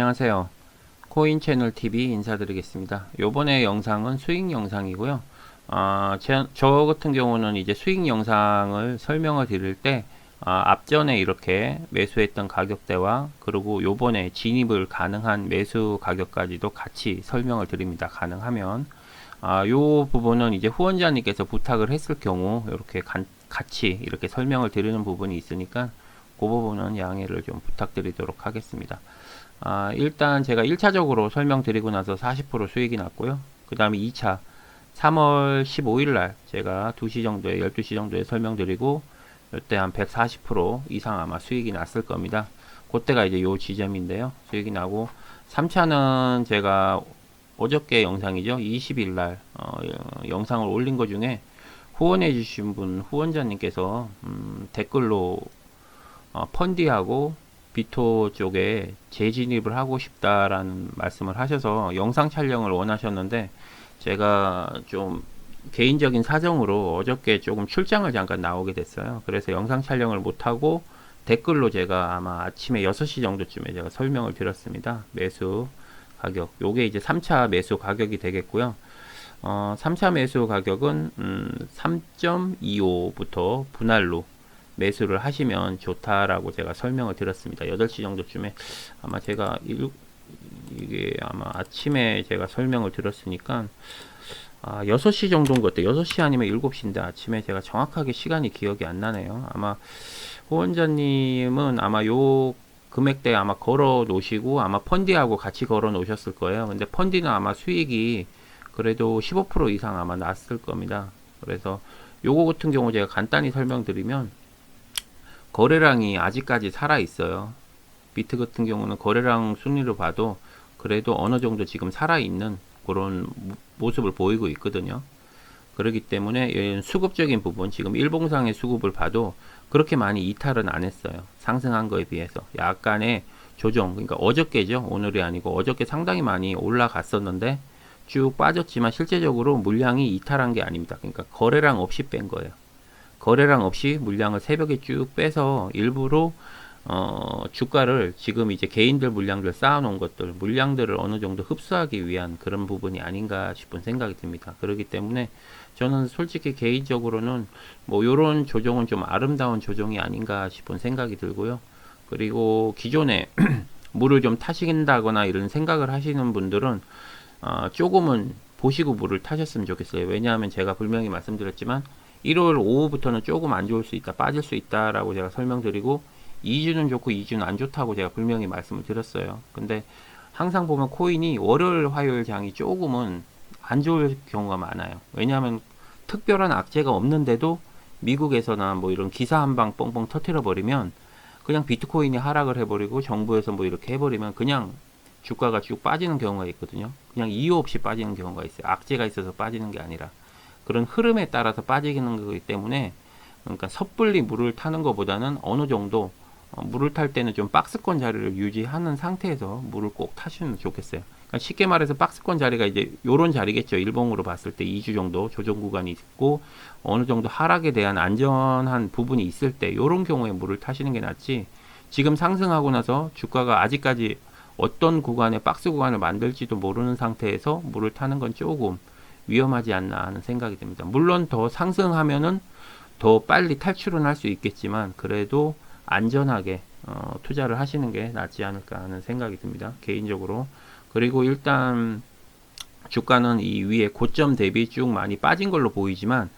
안녕하세요. 코인 채널 TV 인사드리겠습니다. 요번에 영상은 수익 영상이고요. 저 같은 경우는 이제 수익 영상을 설명을 드릴 때, 앞전에 이렇게 매수했던 가격대와 그리고 요번에 진입을 가능한 매수 가격까지도 같이 설명을 드립니다. 가능하면. 요 부분은 이제 후원자님께서 부탁을 했을 경우 이렇게 같이 이렇게 설명을 드리는 부분이 있으니까 그 부분은 양해를 좀 부탁드리도록 하겠습니다. 일단 제가 1차적으로 설명드리고 나서 40% 수익이 났고요. 그 다음에 2차 3월 15일 날 제가 2시 정도에 12시 정도에 설명드리고 이때 한 140% 이상 아마 수익이 났을 겁니다. 그때가 이제 요 지점인데요. 수익이 나고 3차는 제가 어저께 영상이죠. 20일 날 영상을 올린 것 중에 후원해 주신 분 후원자님께서 댓글로 펀디하고 비토 쪽에 재진입을 하고 싶다라는 말씀을 하셔서 영상 촬영을 원하셨는데, 제가 좀 개인적인 사정으로 어저께 조금 출장을 잠깐 나오게 됐어요. 그래서 영상 촬영을 못하고 댓글로 제가 아마 아침에 6시 정도쯤에 제가 설명을 드렸습니다. 매수 가격, 요게 이제 3차 매수 가격이 되겠고요. 3차 매수 가격은 3.25부터 분할로 매수를 하시면 좋다라고 제가 설명을 드렸습니다. 8시 정도쯤에 아마 제가 이게 아마 아침에 제가 설명을 드렸으니까 6시 정도인 것 같아요. 6시 아니면 7시인데 아침에 제가 정확하게 시간이 기억이 안 나네요. 아마 후원자님은 아마 요 금액대 아마 걸어 놓으시고 아마 펀디하고 같이 걸어 놓으셨을 거예요. 근데 펀디는 아마 수익이 그래도 15% 이상 아마 났을 겁니다. 그래서 요거 같은 경우 제가 간단히 설명드리면, 거래량이 아직까지 살아 있어요. 비트 같은 경우는 거래량 순위로 봐도 그래도 어느 정도 지금 살아 있는 그런 모습을 보이고 있거든요. 그렇기 때문에 수급적인 부분, 지금 일봉상의 수급을 봐도 그렇게 많이 이탈은 안 했어요. 상승한 거에 비해서 약간의 조정, 그러니까 어저께죠. 오늘이 아니고 어저께 상당히 많이 올라갔었는데 쭉 빠졌지만 실제적으로 물량이 이탈한 게 아닙니다. 그러니까 거래량 없이 뺀 거예요. 거래량 없이 물량을 새벽에 쭉 빼서 일부러 주가를 지금 이제 개인들 물량들 쌓아놓은 것들, 물량들을 어느 정도 흡수하기 위한 그런 부분이 아닌가 싶은 생각이 듭니다. 그렇기 때문에 저는 솔직히 개인적으로는 뭐 요런 조정은 좀 아름다운 조정이 아닌가 싶은 생각이 들고요. 그리고 기존에 물을 좀 타신다거나 이런 생각을 하시는 분들은 조금은 보시고 물을 타셨으면 좋겠어요. 왜냐하면 제가 분명히 말씀드렸지만 1월 오후부터는 조금 안 좋을 수 있다, 빠질 수 있다라고 제가 설명드리고, 2주는 좋고 2주는 안 좋다고 제가 분명히 말씀을 드렸어요. 근데 항상 보면 코인이 월요일, 화요일 장이 조금은 안 좋을 경우가 많아요. 왜냐하면 특별한 악재가 없는데도 미국에서나 뭐 이런 기사 한 방 뻥뻥 터트려 버리면 그냥 비트코인이 하락을 해버리고 정부에서 뭐 이렇게 해버리면 그냥 주가가 쭉 빠지는 경우가 있거든요. 그냥 이유 없이 빠지는 경우가 있어요. 악재가 있어서 빠지는 게 아니라 그런 흐름에 따라서 빠지는 거기 때문에, 그러니까 섣불리 물을 타는 것보다는 어느 정도 물을 탈 때는 좀 박스권 자리를 유지하는 상태에서 물을 꼭 타시면 좋겠어요. 그러니까 쉽게 말해서 박스권 자리가 이제 요런 자리겠죠. 일봉으로 봤을 때 2주 정도 조정 구간이 있고 어느 정도 하락에 대한 안전한 부분이 있을 때 요런 경우에 물을 타시는 게 낫지, 지금 상승하고 나서 주가가 아직까지 어떤 구간에 박스 구간을 만들지도 모르는 상태에서 물을 타는 건 조금 위험하지 않나 하는 생각이 듭니다. 물론 더 상승하면은 더 빨리 탈출은 할 수 있겠지만 그래도 안전하게 투자를 하시는 게 낫지 않을까 하는 생각이 듭니다. 개인적으로. 그리고 일단 주가는 이 위에 고점 대비 쭉 많이 빠진 걸로 보이지만,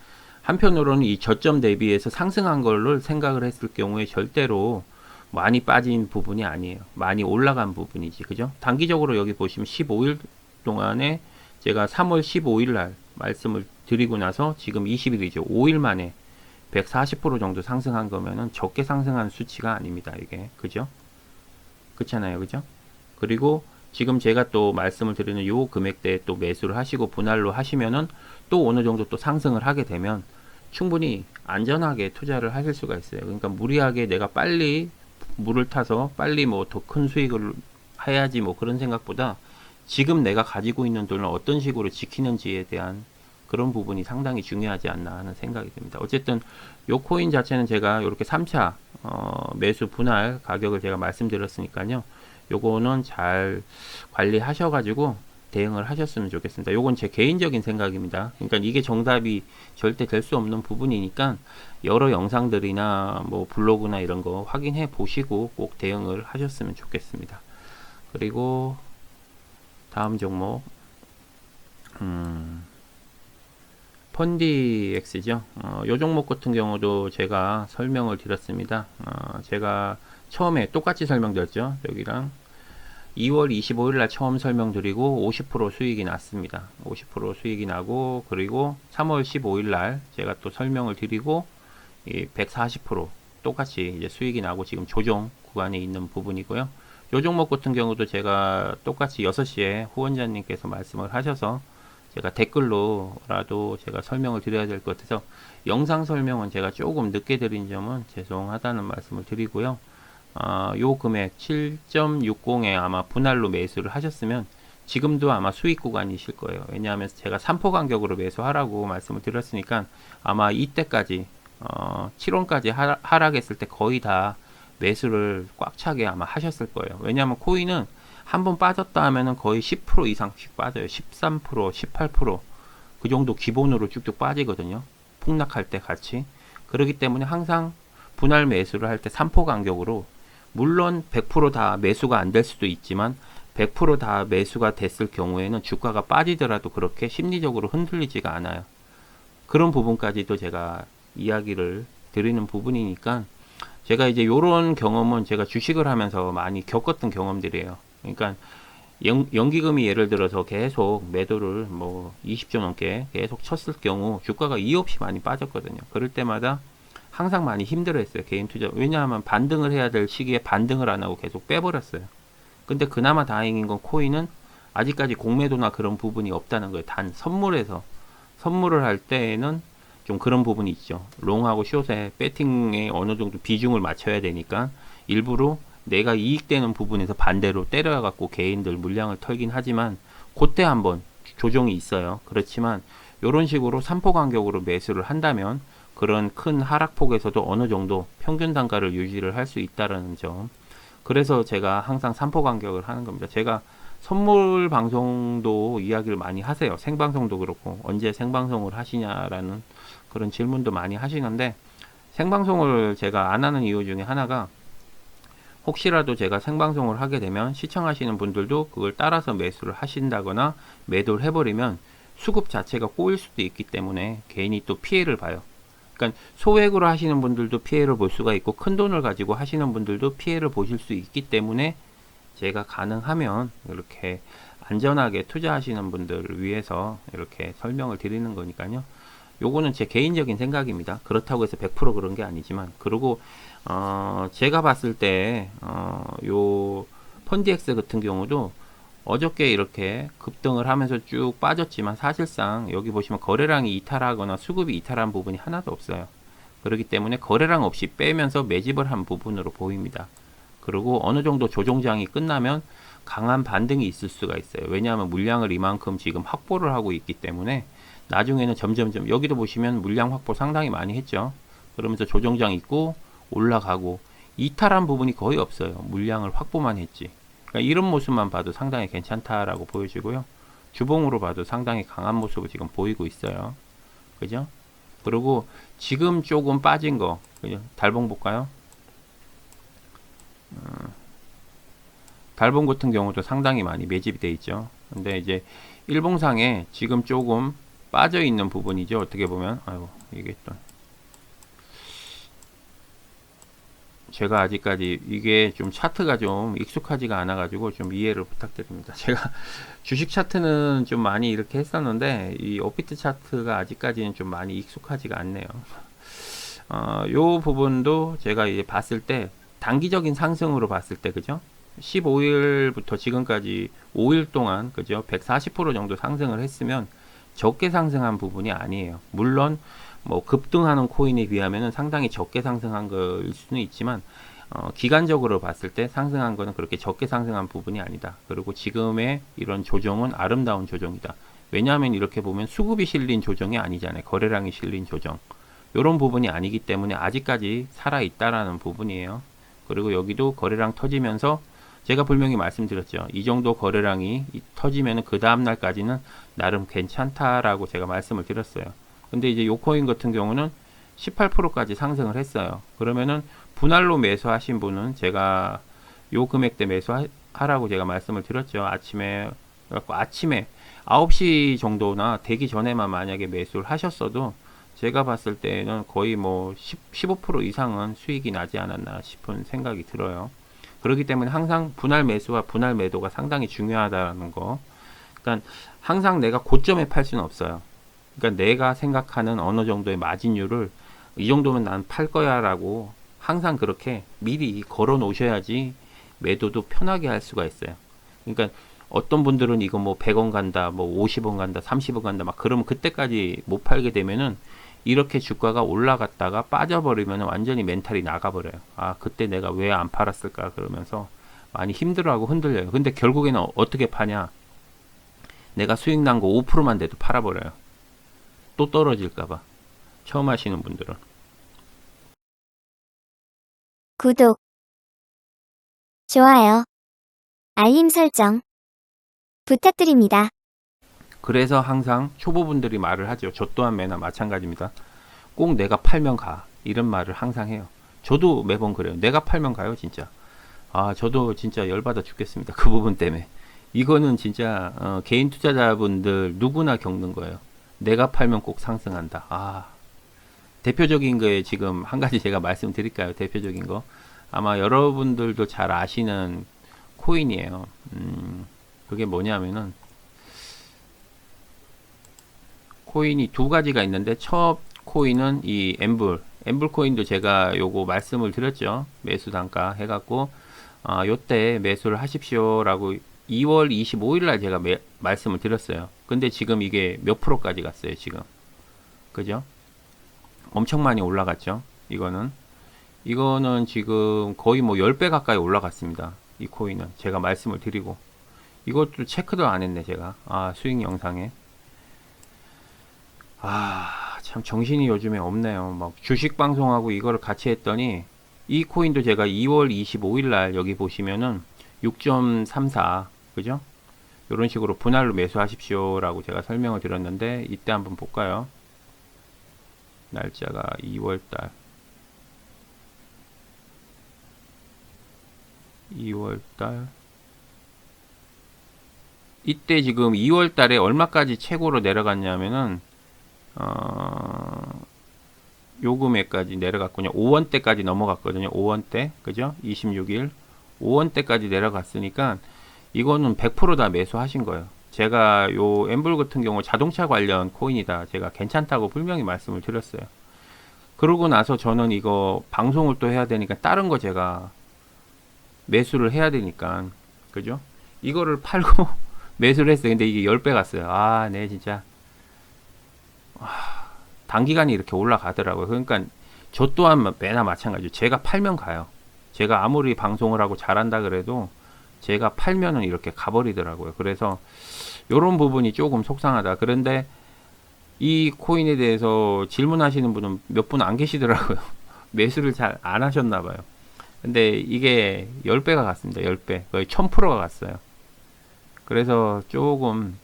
한편으로는 이 저점 대비해서 상승한 걸로 생각을 했을 경우에 절대로 많이 빠진 부분이 아니에요. 많이 올라간 부분이지. 그죠? 단기적으로 여기 보시면 15일 동안에 제가 3월 15일 날 말씀을 드리고 나서 지금 20일이죠. 5일 만에 140% 정도 상승한 거면은 적게 상승한 수치가 아닙니다. 이게. 그죠? 그렇잖아요. 그죠? 그리고 지금 제가 또 말씀을 드리는 요 금액대에 또 매수를 하시고 분할로 하시면은 또 어느 정도 또 상승을 하게 되면 충분히 안전하게 투자를 하실 수가 있어요. 그러니까 무리하게 내가 빨리 물을 타서 빨리 뭐 더 큰 수익을 해야지 뭐 그런 생각보다 지금 내가 가지고 있는 돈을 어떤 식으로 지키는지에 대한 그런 부분이 상당히 중요하지 않나 하는 생각이 듭니다. 어쨌든 요 코인 자체는 제가 이렇게 3차 매수 분할 가격을 제가 말씀드렸으니까요. 요거는 잘 관리하셔가지고 대응을 하셨으면 좋겠습니다. 요건 제 개인적인 생각입니다. 그러니까 이게 정답이 절대 될 수 없는 부분이니까 여러 영상들이나 뭐 블로그나 이런 거 확인해 보시고 꼭 대응을 하셨으면 좋겠습니다. 그리고 다음 종목 펀디엑스죠. 요 종목 같은 경우도 제가 설명을 드렸습니다. 제가 처음에 똑같이 설명드렸죠. 여기랑 2월 25일 날 처음 설명드리고 50% 수익이 났습니다. 50% 수익이 나고, 그리고 3월 15일 날 제가 또 설명을 드리고 140% 똑같이 이제 수익이 나고 지금 조정 구간에 있는 부분이고요. 요 종목 같은 경우도 제가 똑같이 6시에 후원자님께서 말씀을 하셔서 제가 댓글로라도 제가 설명을 드려야 될 것 같아서 영상 설명은 제가 조금 늦게 드린 점은 죄송하다는 말씀을 드리고요. 요 금액 7.60에 아마 분할로 매수를 하셨으면 지금도 아마 수익 구간이실 거예요. 왜냐하면 제가 3포 간격으로 매수하라고 말씀을 드렸으니까 아마 이때까지 7원까지 하락했을 때 거의 다 매수를 꽉 차게 아마 하셨을 거예요. 왜냐하면 코인은 한번 빠졌다 하면은 거의 10% 이상씩 빠져요. 13%, 18%그 정도 기본으로 쭉쭉 빠지거든요. 폭락할 때 같이. 그렇기 때문에 항상 분할 매수를 할 때 3포 간격으로, 물론 100%다 매수가 안 될 수도 있지만 100%다 매수가 됐을 경우에는 주가가 빠지더라도 그렇게 심리적으로 흔들리지가 않아요. 그런 부분까지도 제가 이야기를 드리는 부분이니까, 제가 이제 요런 경험은 제가 주식을 하면서 많이 겪었던 경험들이에요. 그러니까 연기금이 예를 들어서 계속 매도를 뭐 20조 넘게 계속 쳤을 경우 주가가 이유 없이 많이 빠졌거든요. 그럴 때마다 항상 많이 힘들어했어요. 개인 투자. 왜냐하면 반등을 해야 될 시기에 반등을 안 하고 계속 빼버렸어요. 근데 그나마 다행인 건 코인은 아직까지 공매도나 그런 부분이 없다는 거예요. 단 선물을 할 때에는 좀 그런 부분이 있죠. 롱하고 숏에 배팅에 어느 정도 비중을 맞춰야 되니까 일부러 내가 이익되는 부분에서 반대로 때려갖고 개인들 물량을 털긴 하지만 그때 한번 조정이 있어요. 그렇지만 이런 식으로 3포 간격으로 매수를 한다면 그런 큰 하락폭에서도 어느 정도 평균 단가를 유지를 할 수 있다는 점. 그래서 제가 항상 3포 간격을 하는 겁니다. 제가 선물 방송도 이야기를 많이 하세요. 생방송도 그렇고 언제 생방송을 하시냐라는 그런 질문도 많이 하시는데, 생방송을 제가 안 하는 이유 중에 하나가 혹시라도 제가 생방송을 하게 되면 시청하시는 분들도 그걸 따라서 매수를 하신다거나 매도를 해버리면 수급 자체가 꼬일 수도 있기 때문에 개인이 또 피해를 봐요. 그러니까 소액으로 하시는 분들도 피해를 볼 수가 있고 큰 돈을 가지고 하시는 분들도 피해를 보실 수 있기 때문에 제가 가능하면 이렇게 안전하게 투자하시는 분들을 위해서 이렇게 설명을 드리는 거니까요. 요거는 제 개인적인 생각입니다. 그렇다고 해서 100% 그런 게 아니지만, 그리고 제가 봤을 때 요 펀디엑스 같은 경우도 어저께 이렇게 급등을 하면서 쭉 빠졌지만 사실상 여기 보시면 거래량이 이탈하거나 수급이 이탈한 부분이 하나도 없어요. 그렇기 때문에 거래량 없이 빼면서 매집을 한 부분으로 보입니다. 그리고 어느 정도 조정장이 끝나면 강한 반등이 있을 수가 있어요. 왜냐하면 물량을 이만큼 지금 확보를 하고 있기 때문에 나중에는 점점점, 여기도 보시면 물량 확보 상당히 많이 했죠. 그러면서 조정장 있고 올라가고 이탈한 부분이 거의 없어요. 물량을 확보만 했지. 그러니까 이런 모습만 봐도 상당히 괜찮다라고 보여지고요. 주봉으로 봐도 상당히 강한 모습을 지금 보이고 있어요. 그죠? 그리고 지금 조금 빠진 거, 그죠? 달봉 볼까요? 달봉 같은 경우도 상당히 많이 매집이 돼 있죠. 근데 이제 일봉상에 지금 조금 빠져 있는 부분이죠. 어떻게 보면, 아이고, 이게 또 제가 아직까지 이게 좀 차트가 좀 익숙하지가 않아 가지고 좀 이해를 부탁드립니다. 제가 주식 차트는 좀 많이 이렇게 했었는데 이 업비트 차트가 아직까지는 좀 많이 익숙하지가 않네요. 요 부분도 제가 이제 봤을 때 단기적인 상승으로 봤을 때, 그죠? 15일부터 지금까지 5일 동안, 그죠? 140% 정도 상승을 했으면 적게 상승한 부분이 아니에요. 물론 뭐 급등하는 코인에 비하면 상당히 적게 상승한 거일 수는 있지만 기간적으로 봤을 때 상승한 거는 그렇게 적게 상승한 부분이 아니다. 그리고 지금의 이런 조정은 아름다운 조정이다. 왜냐하면 이렇게 보면 수급이 실린 조정이 아니잖아요. 거래량이 실린 조정. 이런 부분이 아니기 때문에 아직까지 살아있다라는 부분이에요. 그리고 여기도 거래량 터지면서 제가 분명히 말씀드렸죠. 이 정도 거래량이 터지면 그 다음날까지는 나름 괜찮다라고 제가 말씀을 드렸어요. 근데 이제 요 코인 같은 경우는 18%까지 상승을 했어요. 그러면은 분할로 매수하신 분은 제가 요 금액대 매수하라고 제가 말씀을 드렸죠. 아침에 9시 정도나 되기 전에만 만약에 매수를 하셨어도 제가 봤을 때는 거의 뭐 15% 이상은 수익이 나지 않았나 싶은 생각이 들어요. 그렇기 때문에 항상 분할 매수와 분할 매도가 상당히 중요하다는 거. 그러니까 항상 내가 고점에 팔 수는 없어요. 그러니까 내가 생각하는 어느 정도의 마진율을 이 정도면 난 팔 거야라고 항상 그렇게 미리 걸어 놓으셔야지 매도도 편하게 할 수가 있어요. 그러니까 어떤 분들은 이거 뭐 100원 간다, 뭐 50원 간다, 30원 간다, 막 그러면 그때까지 못 팔게 되면은 이렇게 주가가 올라갔다가 빠져버리면 완전히 멘탈이 나가버려요. 아, 그때 내가 왜 안 팔았을까? 그러면서 많이 힘들어하고 흔들려요. 근데 결국에는 어떻게 파냐? 내가 수익 난 거 5%만 돼도 팔아버려요. 또 떨어질까봐. 처음 하시는 분들은. 구독, 좋아요, 알림 설정 부탁드립니다. 그래서 항상 초보분들이 말을 하죠. 저 또한 매나 마찬가지입니다. 꼭 내가 팔면 가. 이런 말을 항상 해요. 저도 매번 그래요. 내가 팔면 가요, 진짜. 아, 저도 진짜 열받아 죽겠습니다. 그 부분 때문에. 이거는 진짜 개인 투자자분들 누구나 겪는 거예요. 내가 팔면 꼭 상승한다. 아, 대표적인 거에 지금 한 가지 제가 말씀드릴까요? 대표적인 거. 아마 여러분들도 잘 아시는 코인이에요. 그게 뭐냐면은 코인이 두 가지가 있는데 첫 코인은 이 엠블 코인도 제가 요거 말씀을 드렸죠. 매수 단가 해갖고 요때 매수를 하십시오라고 2월 25일 날 제가 말씀을 드렸어요. 근데 지금 이게 몇 프로까지 갔어요, 지금. 그죠? 엄청 많이 올라갔죠. 이거는 지금 거의 뭐 10배 가까이 올라갔습니다. 이 코인은 제가 말씀을 드리고 이것도 체크도 안 했네, 제가. 수익 영상에. 참 정신이 요즘에 없네요. 막 주식 방송하고 이거를 같이 했더니 이 코인도 제가 2월 25일 날 여기 보시면은 6.34 그죠? 이런 식으로 분할로 매수하십시오 라고 제가 설명을 드렸는데 이때 한번 볼까요? 날짜가 2월달 이때 지금 2월달에 얼마까지 최고로 내려갔냐면은 요 금액까지 내려갔군요. 5원대까지 넘어갔거든요. 5원대 그죠? 26일 5원대까지 내려갔으니까 이거는 100%다 매수하신 거예요. 제가 요 엠블 같은 경우 자동차 관련 코인이다. 제가 괜찮다고 분명히 말씀을 드렸어요. 그러고 나서 저는 이거 방송을 또 해야 되니까 다른 거 제가 매수를 해야 되니까 그죠? 이거를 팔고 매수를 했어요. 근데 이게 10배 갔어요. 네 진짜 단기간에 이렇게 올라가더라고요. 그러니까 저 또한 매나 마찬가지죠. 제가 팔면 가요. 제가 아무리 방송을 하고 잘한다 그래도 제가 팔면은 이렇게 가버리더라고요. 그래서 이런 부분이 조금 속상하다. 그런데 이 코인에 대해서 질문하시는 분은 몇 분 안 계시더라고요. 매수를 잘 안 하셨나 봐요. 근데 이게 10배가 갔습니다. 10배. 거의 1000%가 갔어요. 그래서 조금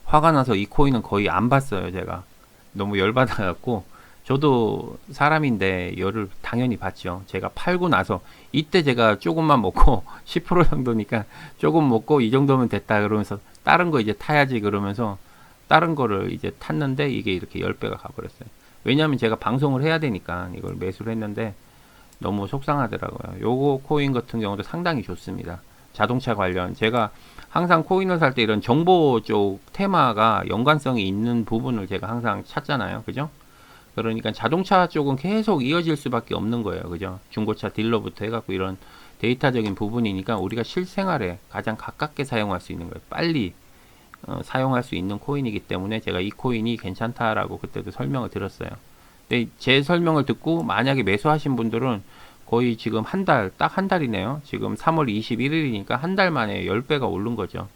화가 나서 이 코인은 거의 안 봤어요. 제가 너무 열받아갖고 저도 사람인데 열을 당연히 받죠. 제가 팔고 나서 이때 제가 조금만 먹고 10% 정도니까 조금 먹고 이 정도면 됐다 그러면서 다른 거 이제 타야지 그러면서 다른 거를 이제 탔는데 이게 이렇게 10배가 가버렸어요. 왜냐하면 제가 방송을 해야 되니까 이걸 매수를 했는데 너무 속상하더라고요. 요거 코인 같은 경우도 상당히 좋습니다. 자동차 관련 제가 항상 코인을 살 때 이런 정보 쪽 테마가 연관성이 있는 부분을 제가 항상 찾잖아요. 그죠? 그러니까 자동차 쪽은 계속 이어질 수밖에 없는 거예요. 그죠? 중고차 딜러부터 해갖고 이런 데이터적인 부분이니까 우리가 실생활에 가장 가깝게 사용할 수 있는 거예요. 빨리 사용할 수 있는 코인이기 때문에 제가 이 코인이 괜찮다라고 그때도 설명을 드렸어요. 근데 제 설명을 듣고 만약에 매수하신 분들은 거의 지금 딱 한 달이네요. 지금 3월 21일이니까 한 달 만에 10배가 오른 거죠.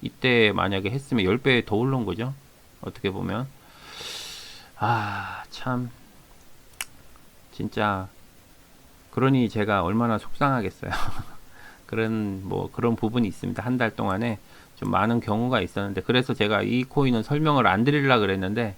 이때 만약에 했으면 10배 더 오른 거죠. 어떻게 보면. 참. 진짜. 그러니 제가 얼마나 속상하겠어요. 그런 부분이 있습니다. 한 달 동안에 좀 많은 경우가 있었는데, 그래서 제가 이 코인은 설명을 안 드리려고 그랬는데,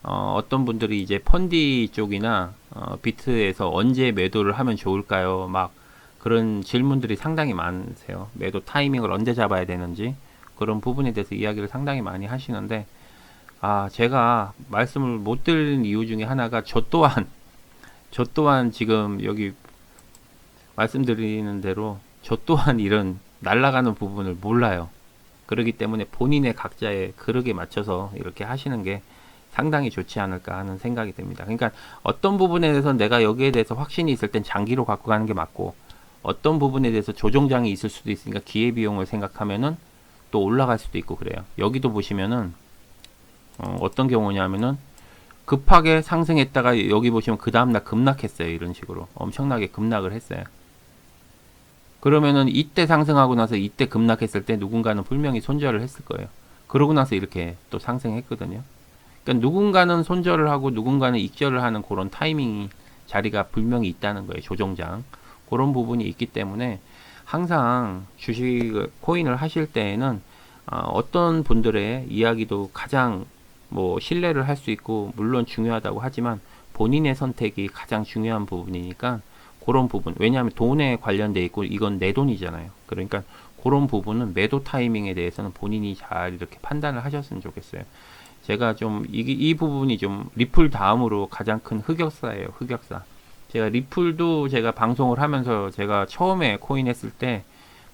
어떤 분들이 이제 펀디 쪽이나 비트에서 언제 매도를 하면 좋을까요? 막 그런 질문들이 상당히 많으세요. 매도 타이밍을 언제 잡아야 되는지 그런 부분에 대해서 이야기를 상당히 많이 하시는데, 제가 말씀을 못 드리는 이유 중에 하나가 저 또한 지금 여기 말씀드리는 대로 저 또한 이런 날아가는 부분을 몰라요. 그렇기 때문에 본인의 각자의 그릇에 맞춰서 이렇게 하시는 게 상당히 좋지 않을까 하는 생각이 듭니다. 그러니까 어떤 부분에 대해서 내가 여기에 대해서 확신이 있을 땐 장기로 갖고 가는 게 맞고, 어떤 부분에 대해서 조정장이 있을 수도 있으니까 기회비용을 생각하면은 또 올라갈 수도 있고 그래요. 여기도 보시면은 어떤 경우냐면은 급하게 상승했다가 여기 보시면 그 다음날 급락했어요. 이런 식으로 엄청나게 급락을 했어요. 그러면은 이때 상승하고 나서 이때 급락했을 때 누군가는 분명히 손절을 했을 거예요. 그러고 나서 이렇게 또 상승했거든요. 그러니까 누군가는 손절을 하고 누군가는 익절을 하는 그런 타이밍이 자리가 분명히 있다는 거예요. 조정장. 그런 부분이 있기 때문에 항상 주식 코인을 하실 때에는 어떤 분들의 이야기도 가장 신뢰를 할 수 있고 물론 중요하다고 하지만 본인의 선택이 가장 중요한 부분이니까 그런 부분, 왜냐하면 돈에 관련돼 있고 이건 내 돈이잖아요. 그러니까 그런 부분은 매도 타이밍에 대해서는 본인이 잘 이렇게 판단을 하셨으면 좋겠어요. 제가 좀 이 부분이 좀 리플 다음으로 가장 큰 흑역사예요. 흑역사. 제가 리플도 제가 방송을 하면서 제가 처음에 코인 했을 때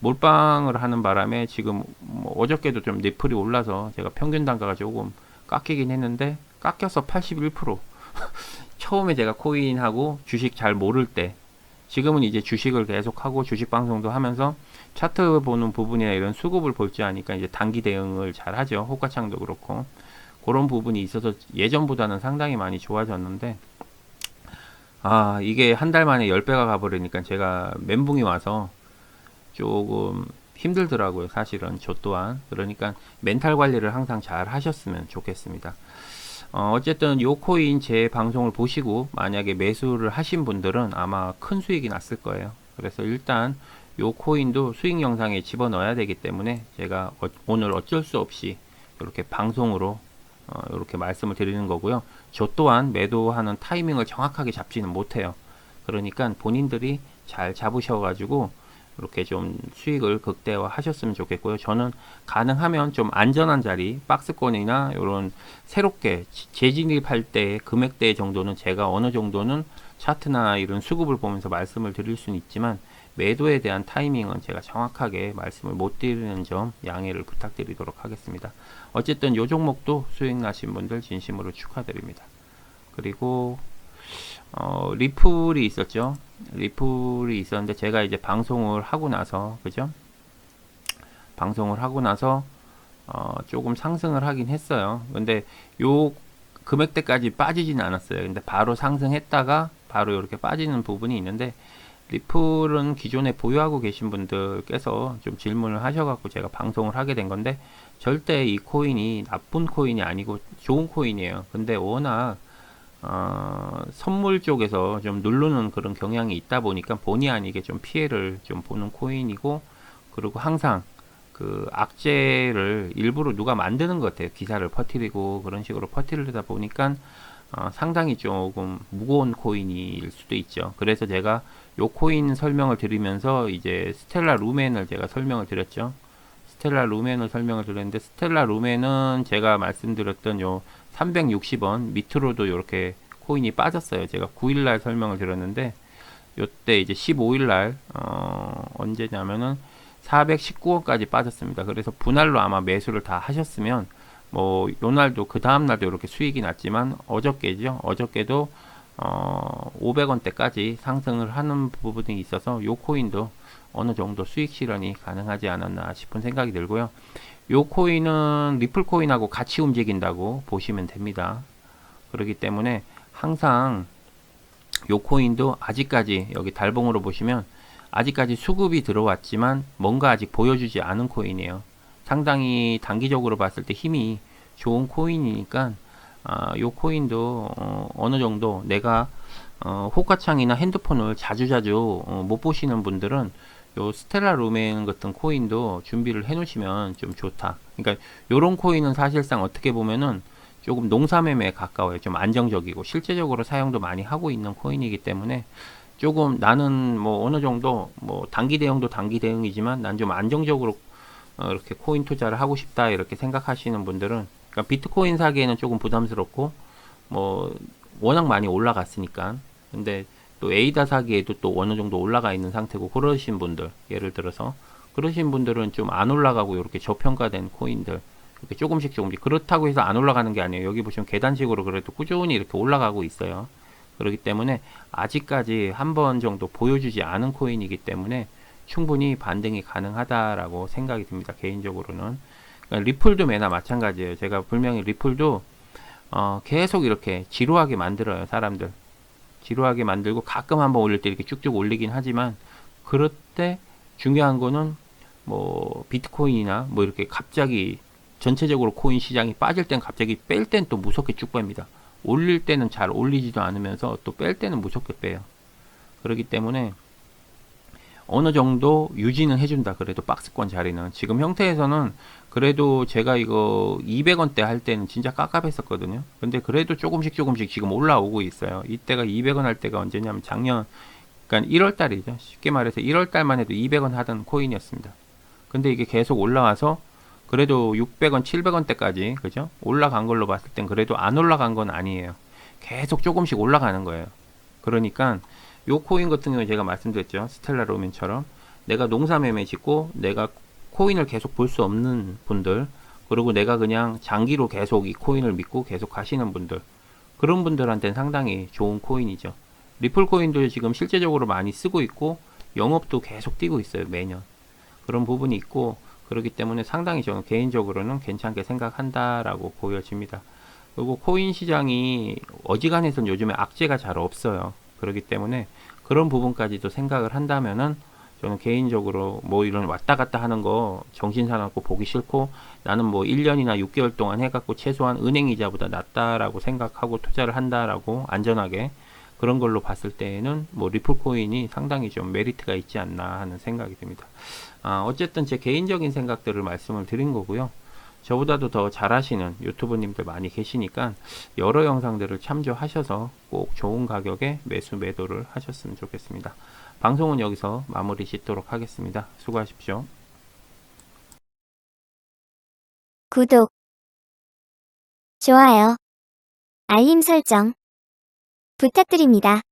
몰빵을 하는 바람에 지금 어저께도 좀 리플이 올라서 제가 평균 단가가 조금 깎이긴 했는데 깎여서 81%. 처음에 제가 코인하고 주식 잘 모를 때, 지금은 이제 주식을 계속하고 주식 방송도 하면서 차트 보는 부분이나 이런 수급을 볼 줄 아니까 이제 단기 대응을 잘 하죠. 호가창도 그렇고 그런 부분이 있어서 예전보다는 상당히 많이 좋아졌는데, 이게 한 달 만에 10배가 가버리니까 제가 멘붕이 와서 조금 힘들더라고요. 사실은 저 또한. 그러니까 멘탈 관리를 항상 잘 하셨으면 좋겠습니다. 어쨌든 요 코인 제 방송을 보시고 만약에 매수를 하신 분들은 아마 큰 수익이 났을 거예요. 그래서 일단 요 코인도 수익 영상에 집어넣어야 되기 때문에 제가 오늘 어쩔 수 없이 이렇게 방송으로 이렇게 말씀을 드리는 거고요. 저 또한 매도하는 타이밍을 정확하게 잡지는 못해요. 그러니까 본인들이 잘 잡으셔가지고 이렇게 좀 수익을 극대화 하셨으면 좋겠고요. 저는 가능하면 좀 안전한 자리, 박스권이나 이런 새롭게 재진입할 때 금액대 정도는 제가 어느 정도는 차트나 이런 수급을 보면서 말씀을 드릴 수는 있지만 매도에 대한 타이밍은 제가 정확하게 말씀을 못 드리는 점 양해를 부탁드리도록 하겠습니다. 어쨌든 이 종목도 수익 나신 분들 진심으로 축하드립니다. 그리고 리플이 있었죠. 리플이 있었는데 제가 이제 방송을 하고 나서, 그죠? 방송을 하고 나서 조금 상승을 하긴 했어요. 근데 요 금액대까지 빠지진 않았어요. 근데 바로 상승했다가 바로 이렇게 빠지는 부분이 있는데, 리플은 기존에 보유하고 계신 분들께서 좀 질문을 하셔갖고 제가 방송을 하게 된 건데, 절대 이 코인이 나쁜 코인이 아니고 좋은 코인이에요. 근데 워낙 선물 쪽에서 좀 누르는 그런 경향이 있다 보니까 본의 아니게 좀 피해를 좀 보는 코인이고, 그리고 항상 그 악재를 일부러 누가 만드는 것 같아요. 기사를 퍼뜨리고 그런 식으로 퍼뜨리다 보니까 상당히 조금 무거운 코인일 수도 있죠. 그래서 제가 요 코인 설명을 드리면서 이제 스텔라 루멘을 제가 설명을 드렸죠. 스텔라 루멘을 설명을 드렸는데, 스텔라 루멘은 제가 말씀드렸던 요 360원 밑으로도 이렇게 코인이 빠졌어요. 제가 9일날 설명을 드렸는데, 요때 이제 15일날 언제냐면은 419원까지 빠졌습니다. 그래서 분할로 아마 매수를 다 하셨으면 요날도 그 다음날도 이렇게 수익이 났지만 어저께죠. 어저께도 500원대까지 상승을 하는 부분이 있어서 요 코인도 어느 정도 수익 실현이 가능하지 않았나 싶은 생각이 들고요. 요 코인은 리플 코인하고 같이 움직인다고 보시면 됩니다. 그렇기 때문에 항상 요 코인도 아직까지 여기 달봉으로 보시면 아직까지 수급이 들어왔지만 뭔가 아직 보여주지 않은 코인이에요. 상당히 단기적으로 봤을 때 힘이 좋은 코인이니까 요 코인도 어느 정도 내가 호가창이나 핸드폰을 자주자주 못 보시는 분들은 요 스텔라 루멘 같은 코인도 준비를 해 놓으시면 좀 좋다. 그러니까 요런 코인은 사실상 어떻게 보면은 조금 농사매매에 가까워요. 좀 안정적이고 실제적으로 사용도 많이 하고 있는 코인이기 때문에 조금 나는 뭐 어느 정도 뭐 단기 대응도 단기 대응이지만 난 좀 안정적으로 이렇게 코인 투자를 하고 싶다 이렇게 생각하시는 분들은, 그러니까 비트코인 사기에는 조금 부담스럽고 뭐 워낙 많이 올라갔으니까. 근데 또 에이다 사기에도 또 어느 정도 올라가 있는 상태고, 그러신 분들, 예를 들어서 그러신 분들은 좀 안 올라가고 이렇게 저평가된 코인들 이렇게 조금씩 조금씩, 그렇다고 해서 안 올라가는 게 아니에요. 여기 보시면 계단식으로 그래도 꾸준히 이렇게 올라가고 있어요. 그렇기 때문에 아직까지 한 번 정도 보여주지 않은 코인이기 때문에 충분히 반등이 가능하다라고 생각이 듭니다. 개인적으로는. 그러니까 리플도 매나 마찬가지예요. 제가 분명히 리플도 계속 이렇게 지루하게 만들어요. 사람들 지루하게 만들고 가끔 한번 올릴 때 이렇게 쭉쭉 올리긴 하지만, 그럴 때 중요한 거는 뭐 비트코인이나 뭐 이렇게 갑자기 전체적으로 코인 시장이 빠질 땐 갑자기 뺄 땐 또 무섭게 쭉 뺍니다. 올릴 때는 잘 올리지도 않으면서 또 뺄 때는 무섭게 빼요. 그렇기 때문에 어느 정도 유지는 해준다. 그래도 박스권 자리는 지금 형태에서는 그래도 제가 이거 200원대 할 때는 진짜 깝깝했었거든요. 근데 그래도 조금씩 조금씩 지금 올라오고 있어요. 이때가 200원 할 때가 언제냐면 작년, 그러니까 1월 달이죠. 쉽게 말해서 1월 달만 해도 200원 하던 코인이었습니다. 근데 이게 계속 올라와서 그래도 600원, 700원대까지, 그죠? 올라간 걸로 봤을 땐 그래도 안 올라간 건 아니에요. 계속 조금씩 올라가는 거예요. 그러니까 요 코인 같은 경우에 제가 말씀드렸죠. 스텔라 로민처럼 내가 농사매매 짓고 내가 코인을 계속 볼 수 없는 분들, 그리고 내가 그냥 장기로 계속 이 코인을 믿고 계속 가시는 분들, 그런 분들한테는 상당히 좋은 코인이죠. 리플 코인도 지금 실제적으로 많이 쓰고 있고 영업도 계속 뛰고 있어요. 매년. 그런 부분이 있고, 그렇기 때문에 상당히 저는 개인적으로는 괜찮게 생각한다라고 보여집니다. 그리고 코인 시장이 어지간해서는 요즘에 악재가 잘 없어요. 그렇기 때문에 그런 부분까지도 생각을 한다면은 저는 개인적으로 뭐 이런 왔다 갔다 하는 거 정신 사납고 보기 싫고, 나는 뭐 1년이나 6개월 동안 해갖고 최소한 은행 이자보다 낫다라고 생각하고 투자를 한다라고 안전하게, 그런 걸로 봤을 때에는 뭐 리플 코인이 상당히 좀 메리트가 있지 않나 하는 생각이 듭니다. 어쨌든 제 개인적인 생각들을 말씀을 드린 거고요. 저보다도 더 잘하시는 유튜버님들 많이 계시니까 여러 영상들을 참조하셔서 꼭 좋은 가격에 매수 매도를 하셨으면 좋겠습니다. 방송은 여기서 마무리 짓도록 하겠습니다. 수고하십시오. 구독, 좋아요, 알림 설정 부탁드립니다.